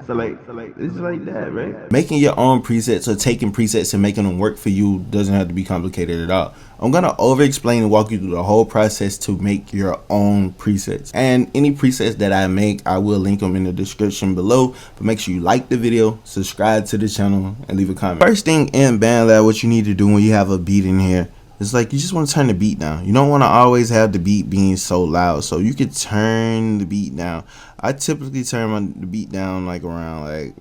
So it's like that, right? Making your own presets or taking presets and making them work for you doesn't have to be complicated at all. I'm gonna over explain and walk you through the whole process to make your own presets. And any presets that I make, I will link them in the description below. But make sure you like the video, subscribe to the channel, and leave a comment. First thing in BandLab, what you need to do when you have a beat in here, it's like you just want to turn the beat down. You don't want to always have the beat being so loud, so you could turn the beat down. I typically turn the beat down like around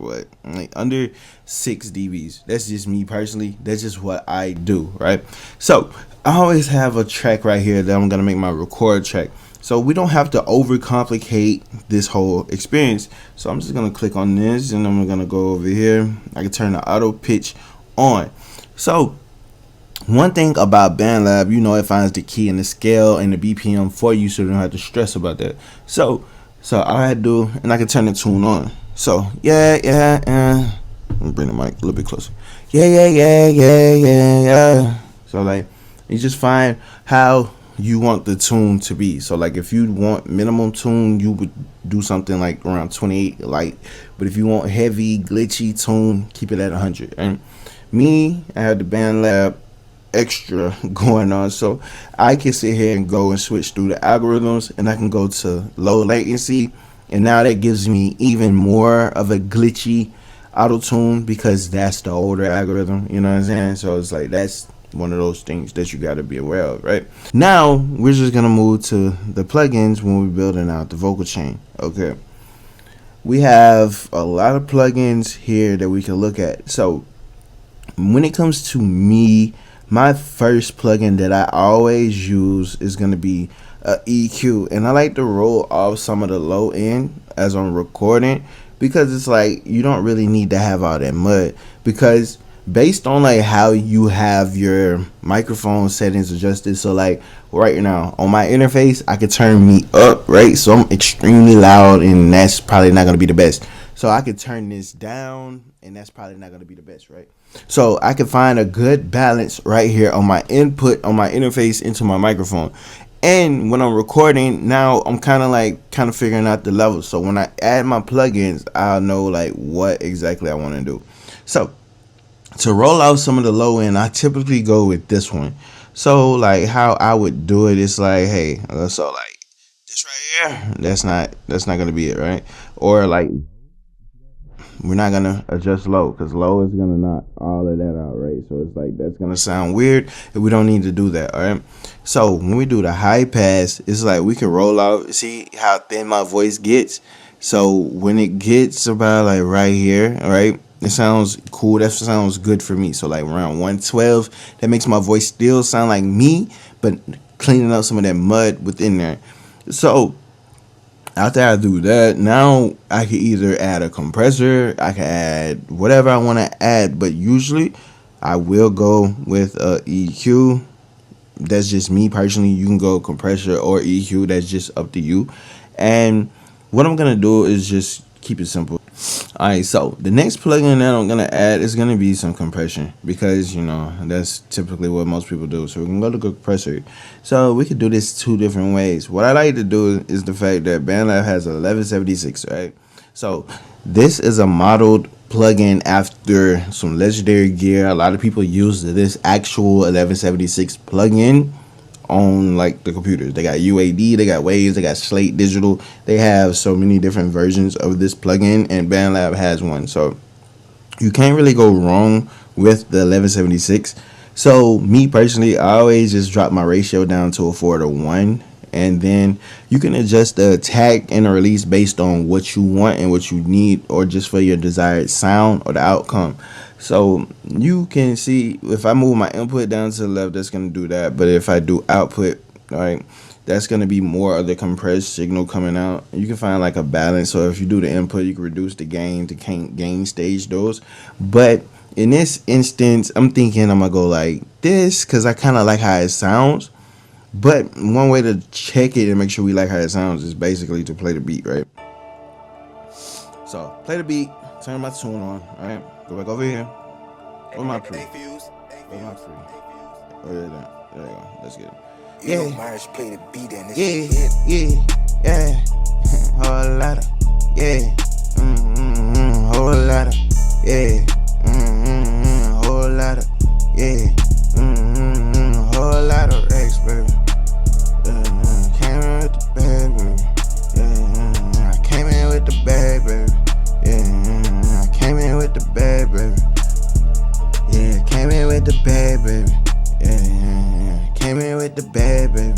like under 6 dBs. That's just me personally. That's just what I do, right? So I always have a track right here that I'm gonna make my record track, so we don't have to overcomplicate this whole experience. So I'm just gonna click on this and I'm gonna go over here. I can turn the auto pitch on. So one thing about BandLab, you know, it finds the key and the scale and the BPM for you, so you don't have to stress about that. So all I do, and I can turn the tune on. So yeah. Let me bring the mic a little bit closer. Yeah. So like, you just find how you want the tune to be. So like, if you want minimum tune, you would do something like around 28 light. But if you want heavy, glitchy tune, keep it at 100. And me, I have the BandLab extra going on, so I can sit here and go and switch through the algorithms, and I can go to low latency, and now that gives me even more of a glitchy auto tune because that's the older algorithm, you know what I'm saying? So it's like, that's one of those things that you got to be aware of, right? Now we're just gonna move to the plugins when we're building out the vocal chain. Okay, we have a lot of plugins here that we can look at. So when it comes to me, my first plugin that I always use is going to be a EQ, and I like to roll off some of the low end as I'm recording, because it's like you don't really need to have all that mud, because based on like how you have your microphone settings adjusted. So like right now on my interface, I could turn me up, right? So I'm extremely loud, and that's probably not going to be the best. So I could turn this down, and that's probably not going to be the best, right? So I can find a good balance right here on my input, on my interface into my microphone. And when I'm recording now, I'm kind of figuring out the levels. So when I add my plugins, I'll know like what exactly I want to do. So to roll out some of the low end, I typically go with this one. So like how I would do it is like, hey, so like this right here, that's not going to be it, right? Or like, we're not gonna adjust low, because low is gonna knock all of that out, right? So it's like, that's gonna sound weird, and we don't need to do that. All right, so when we do the high pass, it's like we can roll out, see how thin my voice gets. So when it gets about like right here, all right, it sounds cool, that sounds good for me. So like around 112, that makes my voice still sound like me, but cleaning up some of that mud within there. So after I do that, now I can either add a compressor, I can add whatever I want to add, but usually I will go with a EQ. That's just me personally. You can go compressor or EQ, that's just up to you. And what I'm gonna do is just keep it simple. Alright, so the next plugin that I'm gonna add is gonna be some compression, because you know that's typically what most people do. So we can go to compressor. So we could do this 2 different ways. What I like to do is the fact that BandLab has 1176, right? So this is a modeled plugin after some legendary gear. A lot of people use this actual 1176 plugin on like the computers. They got UAD, they got Waves, they got Slate Digital. They have so many different versions of this plugin, and BandLab has one. So you can't really go wrong with the 1176. So me personally, I always just drop my ratio down to a 4:1, and then you can adjust the attack and the release based on what you want and what you need, or just for your desired sound or the outcome. So you can see if I move my input down to the left, that's going to do that. But if I do output, all right, that's going to be more of the compressed signal coming out. You can find like a balance. So if you do the input, you can reduce the gain to gain stage those. But in this instance, I'm thinking I'm going to go like this, because I kind of like how it sounds. But one way to check it and make sure we like how it sounds is basically to play the beat, right? So play the beat, turn my tune on, all right? Go back over here. Where's my pre? Where's my pre? Oh, yeah, there you go. Let's get it. Yeah. Whole lot of, yeah. whole lot of, yeah, whole lot of, yeah, whole lot of X, baby. Came in with the bag, baby. Yeah, I came in with the bag, baby. Yeah, I came in with the bag, baby. Yeah, came in with the bag, baby. Yeah, came in with the bag, baby.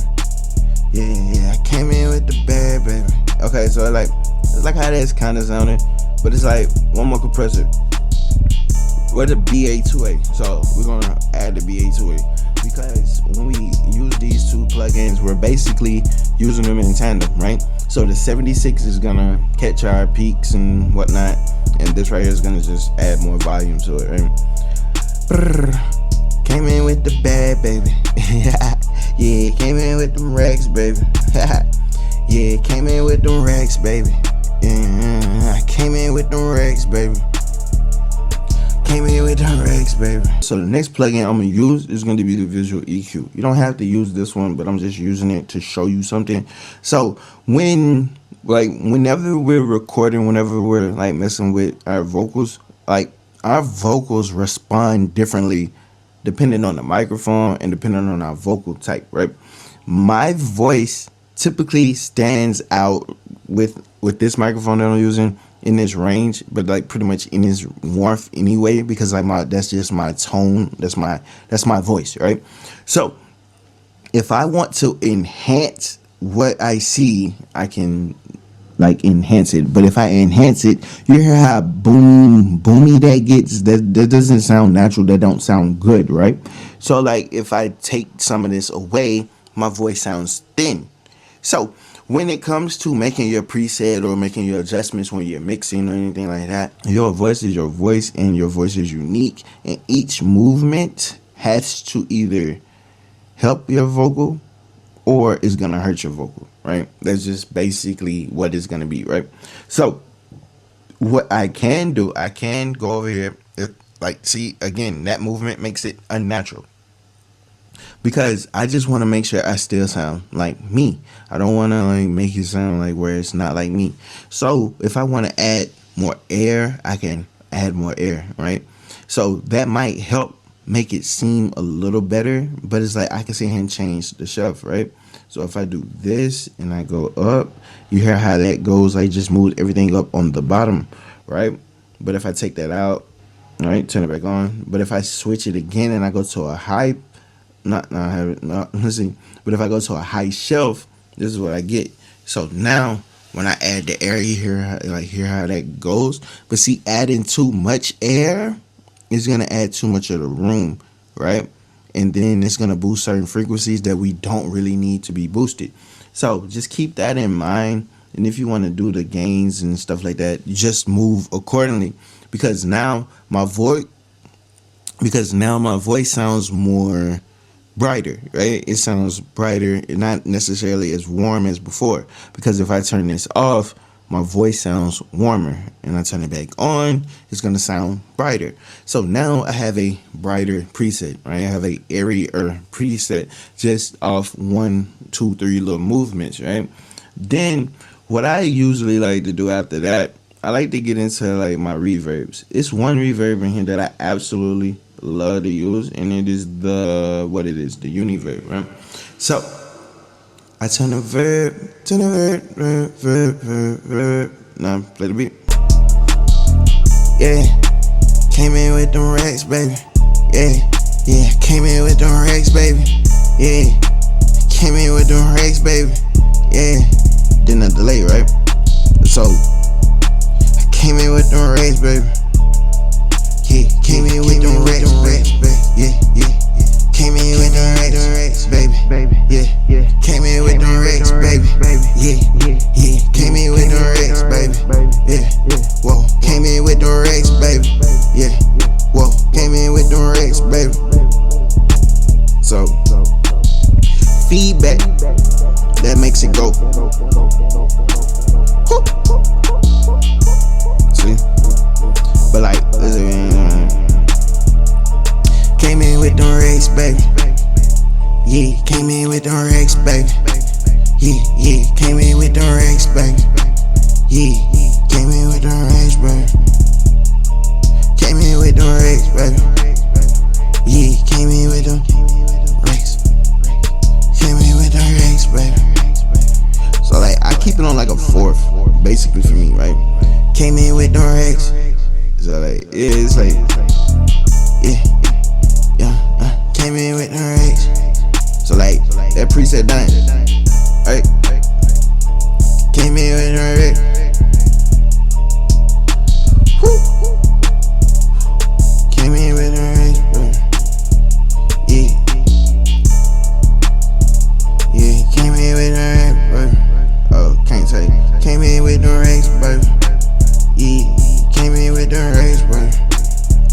Yeah, I came in with the bag, baby. Okay, so it's like how that's kind of sounding, but it's like one more compressor. With the BA2A, so we're gonna add the BA2A because when we use these two plugins, we're basically using them in tandem, right? So the 76 is gonna catch our peaks and whatnot, and this right here is gonna just add more volume to it, right? Brrr. Came in with the bag, baby. Yeah, came in with them racks, baby. Yeah, came in with them racks, baby. I came in with them racks, baby. Came in with them racks, baby. So the next plugin I'm gonna use is gonna be the visual EQ. You don't have to use this one, but I'm just using it to show you something. So whenever we're recording, whenever we're like messing with our vocals, like our vocals respond differently depending on the microphone and depending on our vocal type, right? My voice typically stands out with this microphone that I'm using in this range, but like pretty much in this warmth anyway, because like that's just my tone, that's my voice, right? So if I want to enhance what I see, I can like enhance it. But if I enhance it, you hear how boomy that gets. That doesn't sound natural. That don't sound good, right? So like if I take some of this away, my voice sounds thin. So when it comes to making your preset or making your adjustments when you're mixing or anything like that, your voice is your voice and your voice is unique, and each movement has to either help your vocal or it's gonna hurt your vocal, right? That's just basically what it's gonna be, right? So what I can do, I can go over here, see, again, that movement makes it unnatural, because I just want to make sure I still sound like me. I don't want to like make it sound like where it's not like me. So if I want to add more air, I can add more air, right? So that might help make it seem a little better, but it's like I can sit here and change the shelf, right? So if I do this and I go up, you hear how that goes. I just moved everything up on the bottom, right? But if I take that out, right, turn it back on. But if I switch it again and I go to a high, let's see. But if I go to a high shelf, this is what I get. So now when I add the air, you hear how that goes. But see, adding too much air is gonna add too much of the room, right? And then it's gonna boost certain frequencies that we don't really need to be boosted. So just keep that in mind. And if you want to do the gains and stuff like that, just move accordingly, because now my voice sounds more brighter, right? It sounds brighter, not necessarily as warm as before, because if I turn this off, my voice sounds warmer, and I turn it back on, it's gonna sound brighter. So now I have a brighter preset, right? I have a airier preset just off 1, 2, 3 little movements, right? Then what I usually like to do after that, I like to get into like my reverbs. It's one reverb in here that I absolutely love to use, and it is the Univerb, right? So I turn the verb. Now play the beat. Yeah, came in with them racks, baby. Yeah, came in with them racks, baby. Yeah, came in with them racks, baby. Yeah, didn't have delay, right? So I came in with them racks, baby. Yeah, came in with them racks, baby. Yeah. Came in with them racks, baby. Yeah. Came in with them racks, baby. Yeah. Came in with them racks, baby. Yeah. Whoa. Came in with them racks, baby. Yeah. Whoa. Came in with them racks, baby. So feedback, that makes it go. See? But like, came in with them racks, baby. Yeah, came in with them racks, baby. Yeah, came in with them racks, baby. Yeah, came in with them racks, baby. came in with them racks, baby. Yeah, came in with them racks. Came in with them racks, baby. So like I keep it on like a fourth, basically for me, right? Came in with them racks. So like it's like came in with them racks. So like that preset done, right? Came in with them racks. Came in with them racks, bro. Yeah, came in with them racks, bro. Oh, can't say. Came in with them racks, bro. Yeah, came in with them racks, bro.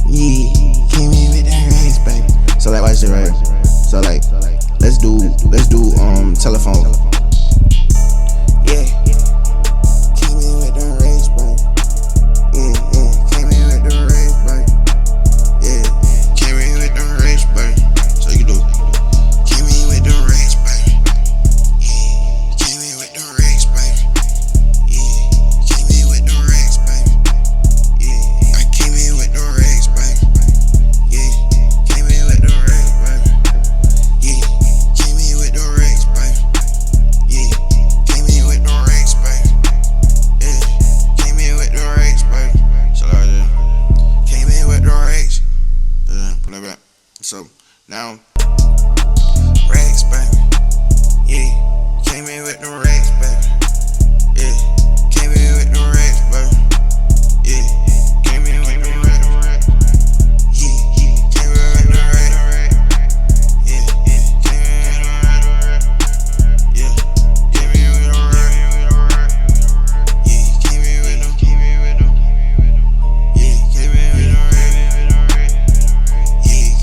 Yeah, came in with them racks, baby. So like, watch it, right? So like, let's do telephone. Yeah, came in with them racks, bro. Yeah, came in with them racks, bro. Yeah, came in with them racks, bro. So you do. Came in with them racks, bro. Yeah, came in with them racks, bro. Yeah, came in with them racks, bro. Yeah, I came in with them racks, bro. Yeah, came in with them racks, bro. Yeah, came in with them racks, bro. Yeah, came in with them racks, bro. Yeah, came in with them racks, bro. So came in with them racks. Put that back. So now racks, baby. Yeah, came in with them racks, baby. Yeah, came in with them racks, baby. Yeah, came in with them racks. Yeah, came in with them racks. Yeah, came in with them racks. Yeah, came in with them racks. Yeah, came in with them. Yeah, came in with them racks. Yeah,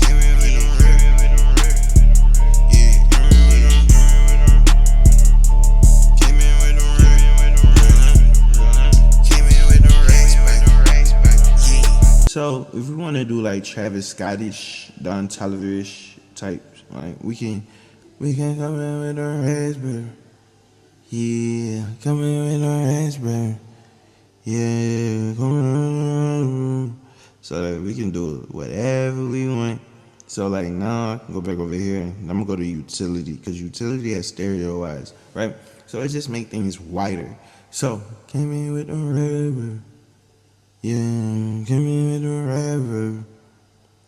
came in with them racks. Yeah, came in with them. Came in with them racks. Came in with them racks, baby. Yeah. So if we want to do like Travis Scottish, Don Toliver-ish type, like we can come in with them racks, baby. Yeah, come in with them racks, baby. Yeah, come in. So that we can do whatever we want. So like now I can go back over here and I'm gonna go to utility because utility has stereo wise, right? So it just make things wider. So came in with the reverb. Yeah, came in with the reverb.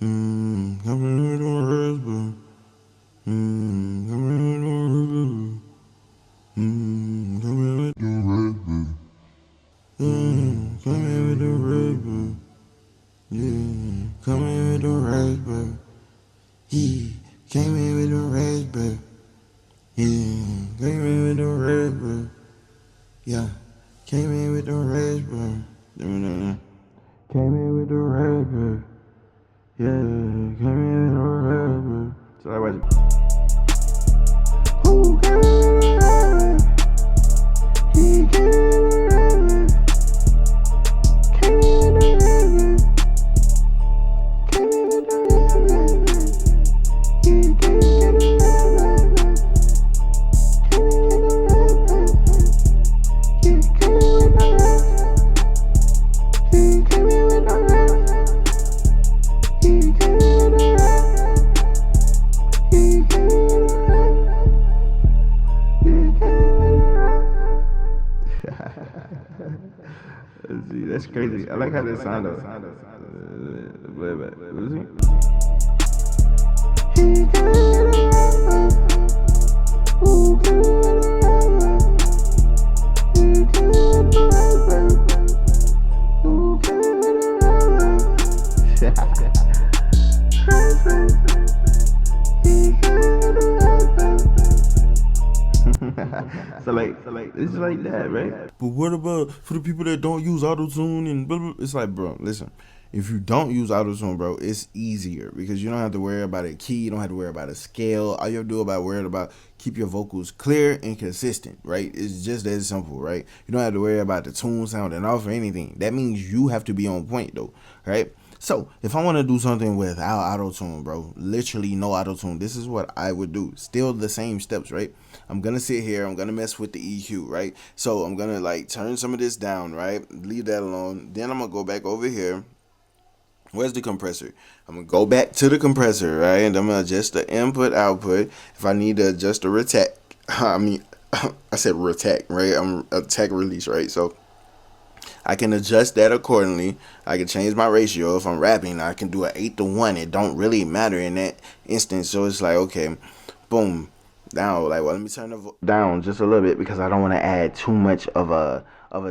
Come in with the reverb. Come in with the reverb. Come in with the reverb. Come in with the reverb. Yeah, come in with the raspberry. Yeah, came in with the raspberry. Yeah, came in with the raspberry. Yeah, came in with the raspberry. Came in with the raspberry. Yeah, came in with the raspberry. So I was. Who came in with the raspberry? He came in with the raspberry. Came in with the raspberry. See, that's crazy. I like how that sound though. So like, it's like that, right? But what about for the people that don't use autotune and blah, blah? It's like, bro, listen. If you don't use autotune, bro, it's easier because you don't have to worry about a key. You don't have to worry about a scale. All you have to do about worry about keep your vocals clear and consistent, right? It's just that simple, right? You don't have to worry about the tune sounding off or anything. That means you have to be on point, though, right? So if I want to do something without autotune, bro, literally no autotune, this is what I would do. Still the same steps, right? I'm going to sit here. I'm going to mess with the EQ, right? So I'm going to like turn some of this down, right? Leave that alone. Then I'm going to go back over here. Where's the compressor? I'm gonna go back to the compressor, right? And I'm gonna adjust the input output. If I need to adjust the retact, I mean, I said retact, right? I'm attack release, right? So I can adjust that accordingly. I can change my ratio. If I'm rapping, I can do an 8-to-1. It don't really matter in that instance. So it's like, okay, boom, down. Like, well, let me turn the down just a little bit because I don't want to add too much of a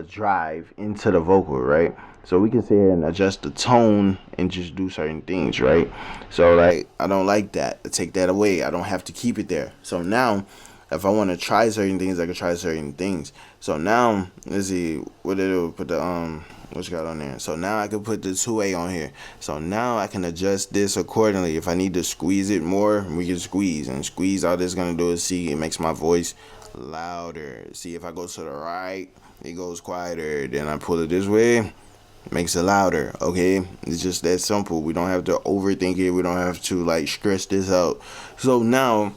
drive into the vocal, right? So we can sit here and adjust the tone and just do certain things, right? So like, I don't like that. I take that away. I don't have to keep it there. So now, if I want to try certain things, I can try certain things. So now, let's see what they do. Put the what you got on there. So now I can put the 2A on here. So now I can adjust this accordingly. If I need to squeeze it more, we can squeeze. And squeeze, all this gonna do is see it makes my voice louder. See, if I go to the right, it goes quieter. Then I pull it this way, makes it louder. Okay, it's just that simple. We don't have to overthink it. We don't have to like stress this out. So now,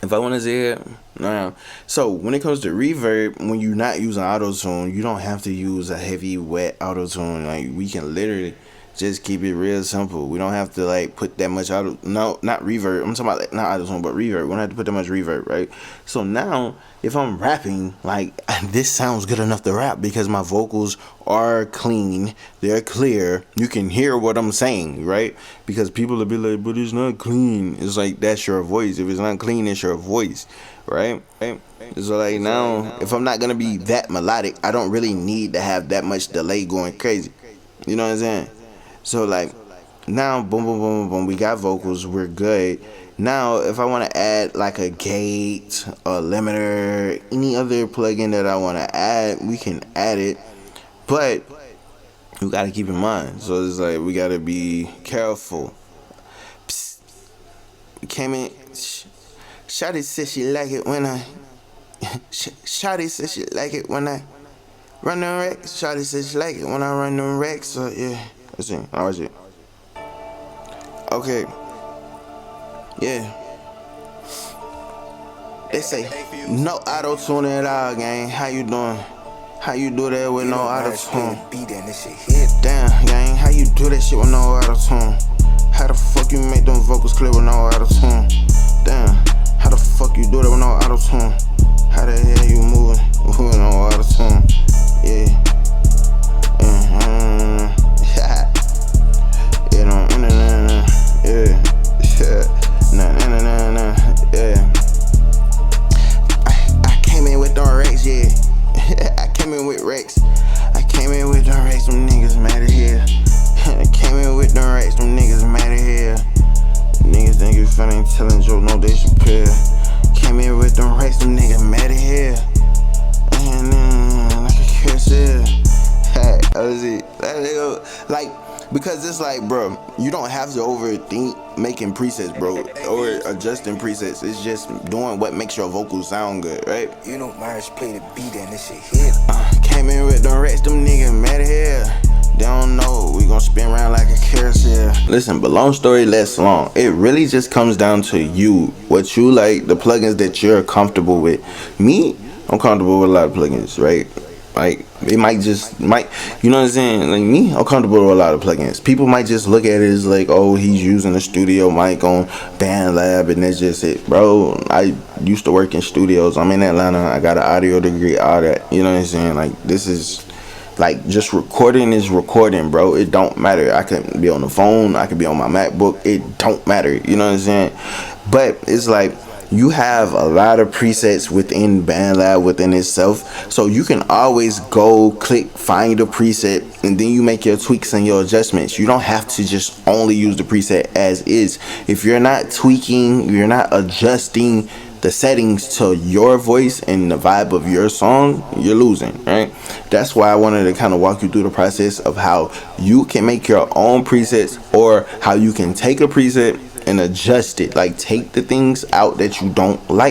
if I want to say it now, so when it comes to reverb, when you're not using autotune, you don't have to use a heavy wet autotune. Like, we can literally just keep it real simple. We don't have to like put that much no, not reverb. I'm talking about like, not autotune, but reverb. We don't have to put that much reverb, right? So now, if I'm rapping, like, this sounds good enough to rap because my vocals are clean, they're clear. You can hear what I'm saying, right? Because people will be like, but it's not clean. It's like, that's your voice. If it's not clean, it's your voice, right? So like, now, if I'm not gonna be that melodic, I don't really need to have that much delay going crazy. You know what I'm saying? So like, now, boom, boom, boom, boom, we got vocals, we're good. Now, if I want to add like a gate, a limiter, any other plugin that I want to add, we can add it. But we got to keep in mind. So it's like, we got to be careful. Psst. We came in. Shawty said she like it when I. Shawty said she like it when I run them racks. Shawty said she like it when I run them racks. So yeah. Let's see. How was it? Okay. Yeah. They say no auto tune at all, gang. How you doing? How you do that with no auto tune? Damn, gang. How you do that shit with no auto tune? How the fuck you make them vocals clear with no auto tune? Damn. How the fuck you do that with no auto tune? How the hell you moving with no auto tune? Yeah. I came in with them Rex, yeah. I came in with Rex. I came in with them Rex, them niggas mad as hell. I came in with them Rex, them niggas mad as hell. Niggas think it's funny, ain't telling joke, no, they should pay. Came in with them Rex, them niggas mad as hell. And then, like a carousel. Hey, was it? That nigga, like, because it's like, bro, you don't have to overthink making presets, bro, or adjusting presets. It's just doing what makes your vocals sound good, right? You know, Myers play the beat and this shit hit. Came in with them Rex, them niggas mad as hell. They don't know, we gon' spin around like a carousel. Listen, but long story less long. It really just comes down to you, what you like, the plugins that you're comfortable with. Me, I'm comfortable with a lot of plugins, right? Like, it might, you know what I'm saying? Like me, I'm comfortable with a lot of plugins. People might just look at it as like, oh, he's using a studio mic on BandLab and that's just it. Bro, I used to work in studios. I'm in Atlanta. I got an audio degree, all that. You know what I'm saying? Like, this is, like, just recording is recording, bro. It don't matter. I can be on the phone. I can be on my MacBook. It don't matter. You know what I'm saying? But it's like, you have a lot of presets within BandLab within itself, so you can always go click find a preset and then you make your tweaks and your adjustments. You don't have to just only use the preset as is. If you're not tweaking, you're not adjusting the settings to your voice and the vibe of your song, you're losing, right? That's why I wanted to kind of walk you through the process of how you can make your own presets, or how you can take a preset and adjust it. Like, take the things out that you don't like.